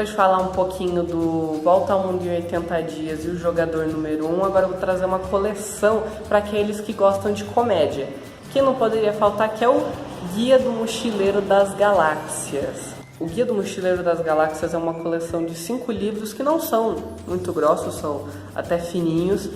Depois de falar um pouquinho do Volta ao Mundo em 80 Dias e o Jogador Número 1, agora eu vou trazer uma coleção para aqueles que gostam de comédia, que não poderia faltar, que é o Guia do Mochileiro das Galáxias. O Guia do Mochileiro das Galáxias é uma coleção de 5 livros que não são muito grossos, são até fininhos,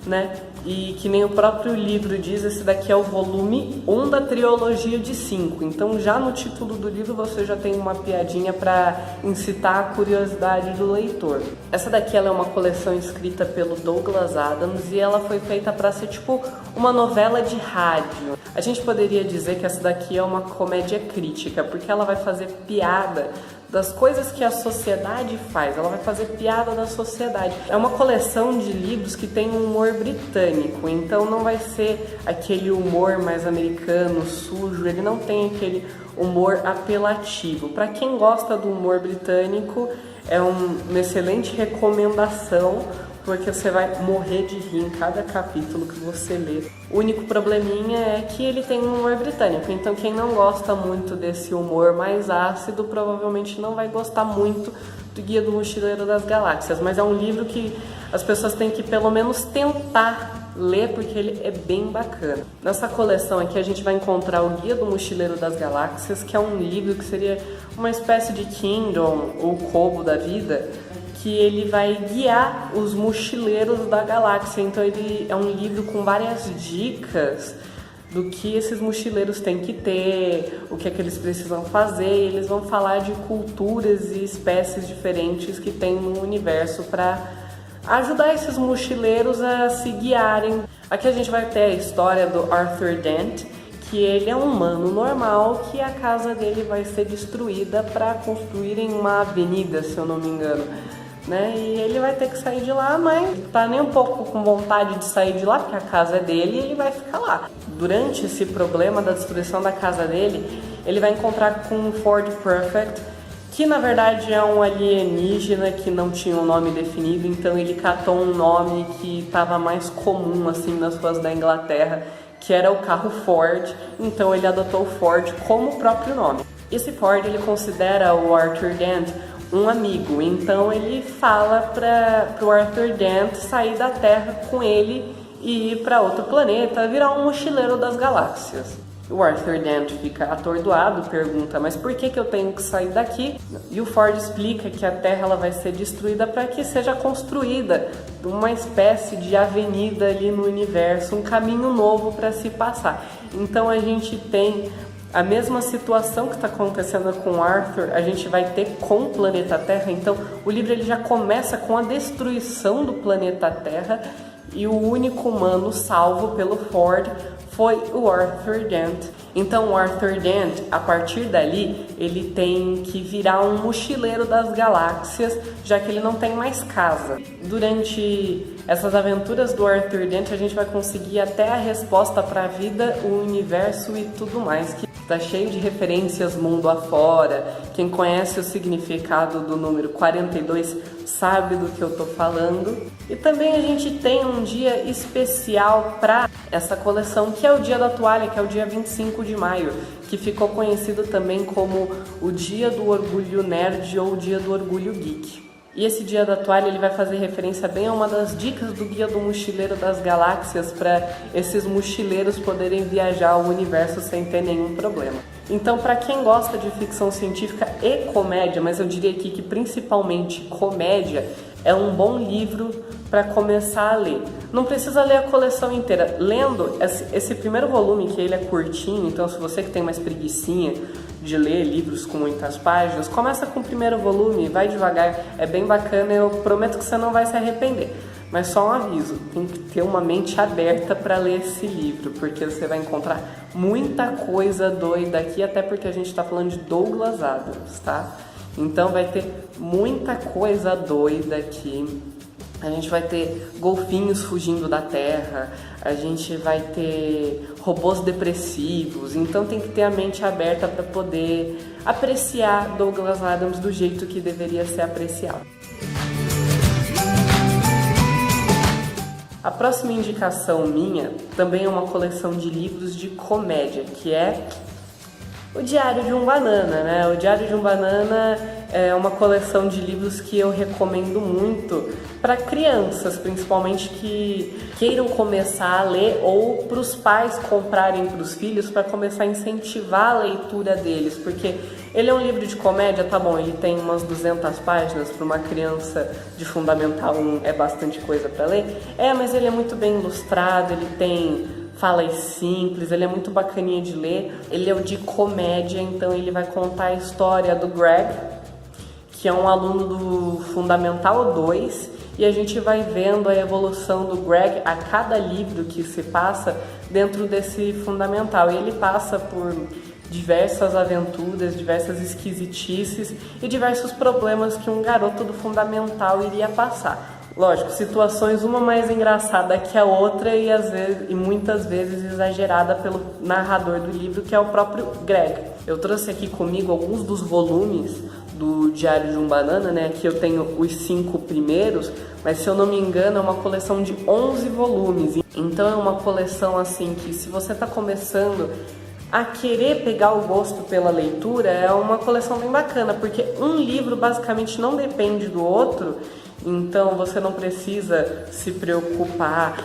né? E que nem o próprio livro diz, esse daqui é o volume 1 da trilogia de 5. Então já no título do livro você já tem uma piadinha para incitar a curiosidade do leitor. Essa daqui ela é uma coleção escrita pelo Douglas Adams e ela foi feita para ser tipo uma novela de rádio. A gente poderia dizer que essa daqui é uma comédia crítica, porque ela vai fazer piada das coisas que a sociedade faz, ela vai fazer piada da sociedade. É uma coleção de livros que tem um humor britânico, então não vai ser aquele humor mais americano, sujo, ele não tem aquele humor apelativo. Para quem gosta do humor britânico, é uma excelente recomendação, porque você vai morrer de rir em cada capítulo que você lê. O único probleminha é que ele tem um humor britânico, então quem não gosta muito desse humor mais ácido provavelmente não vai gostar muito do Guia do Mochileiro das Galáxias, mas é um livro que as pessoas têm que pelo menos tentar ler, porque ele é bem bacana. Nessa coleção aqui a gente vai encontrar o Guia do Mochileiro das Galáxias, que é um livro que seria uma espécie de Kindle ou Kobo da vida, que ele vai guiar os mochileiros da galáxia. Então ele é um livro com várias dicas do que esses mochileiros têm que ter, o que é que eles precisam fazer. Eles vão falar de culturas e espécies diferentes que tem no universo para ajudar esses mochileiros a se guiarem. Aqui a gente vai ter a história do Arthur Dent, que ele é um humano normal, que a casa dele vai ser destruída para construírem uma avenida, se eu não me engano. Né? E ele vai ter que sair de lá, mas tá nem um pouco com vontade de sair de lá, porque a casa é dele e ele vai ficar lá. Durante esse problema da destruição da casa dele, ele vai encontrar com um Ford Perfect, que na verdade é um alienígena que não tinha um nome definido, então ele catou um nome que estava mais comum assim nas ruas da Inglaterra, que era o carro Ford, então ele adotou o Ford como próprio nome. Esse Ford ele considera o Arthur Dent um amigo, então ele fala para o Arthur Dent sair da Terra com ele e ir para outro planeta, virar um mochileiro das galáxias. O Arthur Dent fica atordoado, pergunta, mas por que eu tenho que sair daqui? E o Ford explica que a Terra ela vai ser destruída para que seja construída uma espécie de avenida ali no universo, um caminho novo para se passar. Então a gente tem a mesma situação que está acontecendo com o Arthur, a gente vai ter com o planeta Terra. Então o livro ele já começa com a destruição do planeta Terra e o único humano salvo pelo Ford foi o Arthur Dent. Então o Arthur Dent, a partir dali, ele tem que virar um mochileiro das galáxias, já que ele não tem mais casa. Durante essas aventuras do Arthur Dent, a gente vai conseguir até a resposta para a vida, o universo e tudo mais, que está cheio de referências mundo afora. Quem conhece o significado do número 42 sabe do que eu tô falando. E também a gente tem um dia especial para essa coleção, que é o Dia da Toalha, que é o dia 25 de maio, que ficou conhecido também como o Dia do Orgulho Nerd ou o Dia do Orgulho Geek. E esse Dia da Toalha ele vai fazer referência bem a uma das dicas do Guia do Mochileiro das Galáxias para esses mochileiros poderem viajar ao universo sem ter nenhum problema. Então, para quem gosta de ficção científica e comédia, mas eu diria aqui que principalmente comédia, é um bom livro para começar a ler. Não precisa ler a coleção inteira. Lendo esse primeiro volume, que ele é curtinho, então se você que tem mais preguicinha de ler livros com muitas páginas, começa com o primeiro volume, vai devagar, é bem bacana, eu prometo que você não vai se arrepender. Mas só um aviso, tem que ter uma mente aberta para ler esse livro, porque você vai encontrar muita coisa doida aqui, até porque a gente está falando de Douglas Adams, tá? Então vai ter muita coisa doida aqui. A gente vai ter golfinhos fugindo da Terra, a gente vai ter robôs depressivos, então tem que ter a mente aberta para poder apreciar Douglas Adams do jeito que deveria ser apreciado. A próxima indicação minha também é uma coleção de livros de comédia, que é O Diário de um Banana, né? O Diário de um Banana é uma coleção de livros que eu recomendo muito para crianças, principalmente que queiram começar a ler, ou para os pais comprarem para os filhos para começar a incentivar a leitura deles, porque ele é um livro de comédia, tá bom, ele tem umas 200 páginas, para uma criança de Fundamental 1 é bastante coisa para ler, mas ele é muito bem ilustrado, ele tem falas simples, ele é muito bacaninha de ler, ele é o de comédia, então ele vai contar a história do Greg, que é um aluno do Fundamental 2, e a gente vai vendo a evolução do Greg a cada livro que se passa dentro desse Fundamental, e ele passa por diversas aventuras, diversas esquisitices e diversos problemas que um garoto do Fundamental iria passar. Lógico, situações uma mais engraçada que a outra e muitas vezes exagerada pelo narrador do livro, que é o próprio Greg. Eu trouxe aqui comigo alguns dos volumes do Diário de um Banana, né? Aqui eu tenho os 5 primeiros, mas se eu não me engano é uma coleção de 11 volumes. Então é uma coleção assim que, se você está começando a querer pegar o gosto pela leitura, é uma coleção bem bacana, porque um livro basicamente não depende do outro. Então você não precisa se preocupar,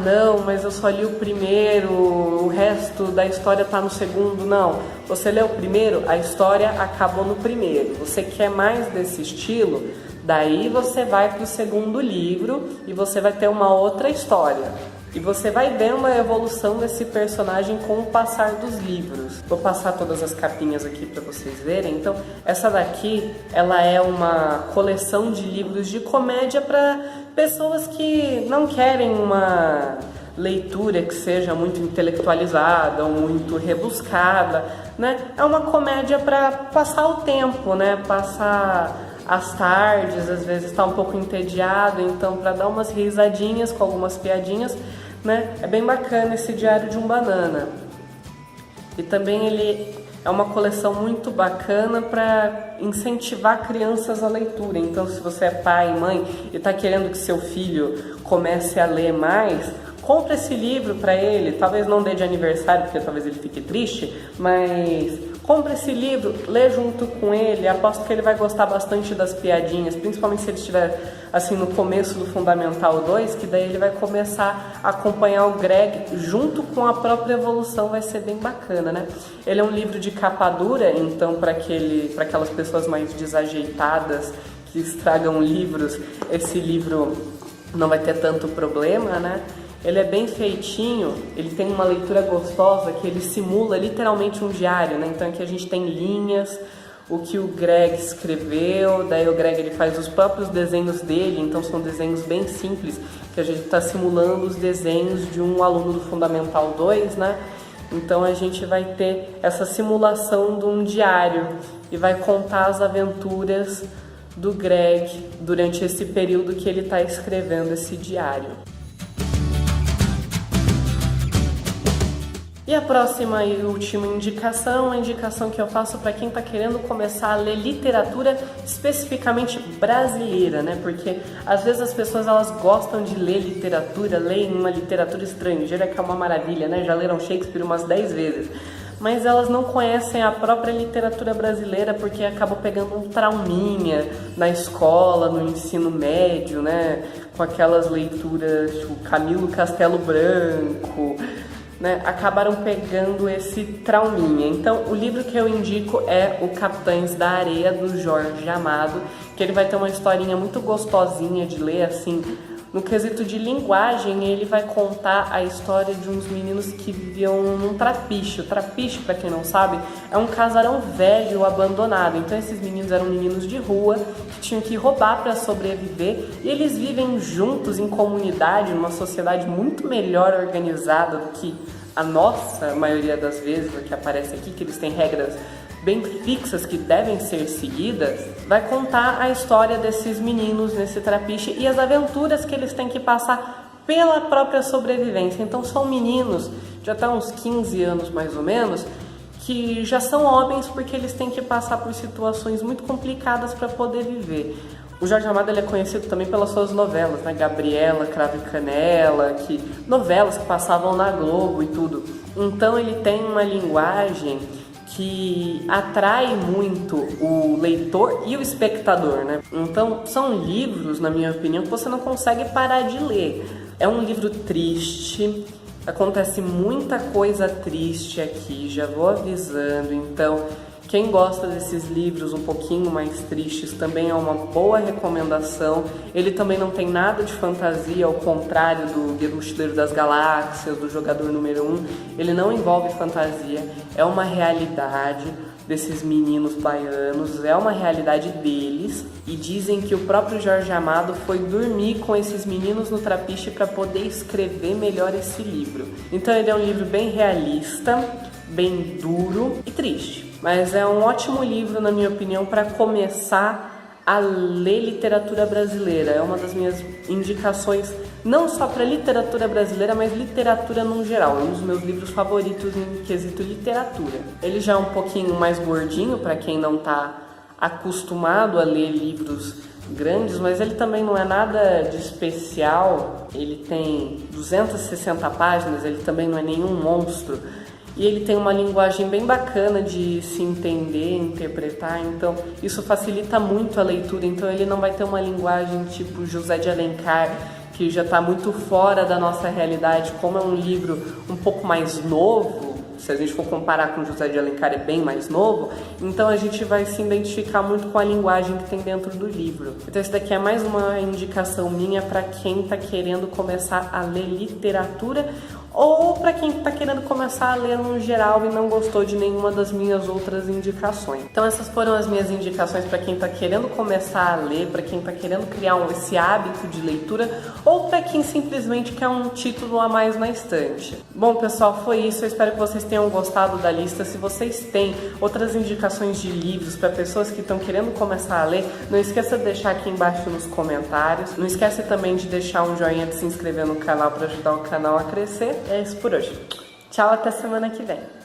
não, mas eu só li o primeiro, o resto da história está no segundo. Não, você lê o primeiro, a história acabou no primeiro. Você quer mais desse estilo? Daí você vai para o segundo livro e você vai ter uma outra história. E você vai vendo a evolução desse personagem com o passar dos livros. Vou passar todas as capinhas aqui para vocês verem. Então, essa daqui, ela é uma coleção de livros de comédia para pessoas que não querem uma leitura que seja muito intelectualizada ou muito rebuscada, né? É uma comédia para passar o tempo, né? Passar as tardes, às vezes está um pouco entediado, então para dar umas risadinhas com algumas piadinhas, né? É bem bacana esse Diário de um Banana. E também ele é uma coleção muito bacana para incentivar crianças à leitura. Então, se você é pai e mãe e está querendo que seu filho comece a ler mais, compre esse livro para ele. Talvez não dê de aniversário, porque talvez ele fique triste, mas compre esse livro, lê junto com ele. Aposto que ele vai gostar bastante das piadinhas, principalmente se ele estiver assim no começo do Fundamental 2, que daí ele vai começar a acompanhar o Greg junto com a própria evolução. Vai ser bem bacana, né? Ele é um livro de capa dura, então para aquelas pessoas mais desajeitadas que estragam livros, esse livro não vai ter tanto problema, né? Ele é bem feitinho, ele tem uma leitura gostosa que ele simula literalmente um diário, né? Então aqui a gente tem linhas, o que o Greg escreveu, daí o Greg ele faz os próprios desenhos dele, então são desenhos bem simples, que a gente está simulando os desenhos de um aluno do Fundamental 2, né? Então a gente vai ter essa simulação de um diário e vai contar as aventuras do Greg durante esse período que ele está escrevendo esse diário. E a próxima e última indicação, a indicação que eu faço para quem está querendo começar a ler literatura especificamente brasileira, né? Porque às vezes as pessoas elas gostam de ler literatura, leem uma literatura estrangeira, que é uma maravilha, né? Já leram Shakespeare umas 10 vezes. Mas elas não conhecem a própria literatura brasileira porque acabam pegando um trauminha na escola, no ensino médio, né? Com aquelas leituras, tipo Camilo Castelo Branco, né, acabaram pegando esse trauminha. Então, o livro que eu indico é O Capitães da Areia, do Jorge Amado, que ele vai ter uma historinha muito gostosinha de ler, assim, no quesito de linguagem. Ele vai contar a história de uns meninos que viviam num trapiche. O trapiche, para quem não sabe, é um casarão velho abandonado. Então, esses meninos eram meninos de rua que tinham que roubar para sobreviver, e eles vivem juntos em comunidade, numa sociedade muito melhor organizada do que a nossa, a maioria das vezes, o que aparece aqui, que eles têm regras bem fixas que devem ser seguidas. Vai contar a história desses meninos nesse trapiche e as aventuras que eles têm que passar pela própria sobrevivência. Então são meninos de até uns 15 anos mais ou menos, que já são homens porque eles têm que passar por situações muito complicadas para poder viver. O Jorge Amado ele é conhecido também pelas suas novelas, né? Gabriela, Cravo e Canela, novelas que passavam na Globo e tudo. Então ele tem uma linguagem que atrai muito o leitor e o espectador, né? Então, são livros, na minha opinião, que você não consegue parar de ler. É um livro triste, acontece muita coisa triste aqui, já vou avisando. Então, quem gosta desses livros um pouquinho mais tristes também é uma boa recomendação. Ele também não tem nada de fantasia, ao contrário do Guia do Mochileiro das Galáxias, do Jogador Número 1. Ele não envolve fantasia, é uma realidade desses meninos baianos, é uma realidade deles. E dizem que o próprio Jorge Amado foi dormir com esses meninos no trapiche para poder escrever melhor esse livro. Então ele é um livro bem realista, bem duro e triste. Mas é um ótimo livro, na minha opinião, para começar a ler literatura brasileira. É uma das minhas indicações, não só para literatura brasileira, mas literatura no geral. É um dos meus livros favoritos em quesito literatura. Ele já é um pouquinho mais gordinho, para quem não está acostumado a ler livros grandes, mas ele também não é nada de especial. Ele tem 260 páginas, ele também não é nenhum monstro. E ele tem uma linguagem bem bacana de se entender, interpretar, então isso facilita muito a leitura. Então ele não vai ter uma linguagem tipo José de Alencar, que já está muito fora da nossa realidade. Como é um livro um pouco mais novo, se a gente for comparar com José de Alencar, é bem mais novo, então a gente vai se identificar muito com a linguagem que tem dentro do livro. Então esse daqui é mais uma indicação minha para quem está querendo começar a ler literatura, ou para quem está querendo começar a ler no geral e não gostou de nenhuma das minhas outras indicações. Então essas foram as minhas indicações para quem está querendo começar a ler, para quem está querendo criar esse hábito de leitura, ou para quem simplesmente quer um título a mais na estante. Bom, pessoal, foi isso. Eu espero que vocês tenham gostado da lista. Se vocês têm outras indicações de livros para pessoas que estão querendo começar a ler, não esqueça de deixar aqui embaixo nos comentários. Não esquece também de deixar um joinha, de se inscrever no canal para ajudar o canal a crescer. É isso por hoje. Tchau, até semana que vem.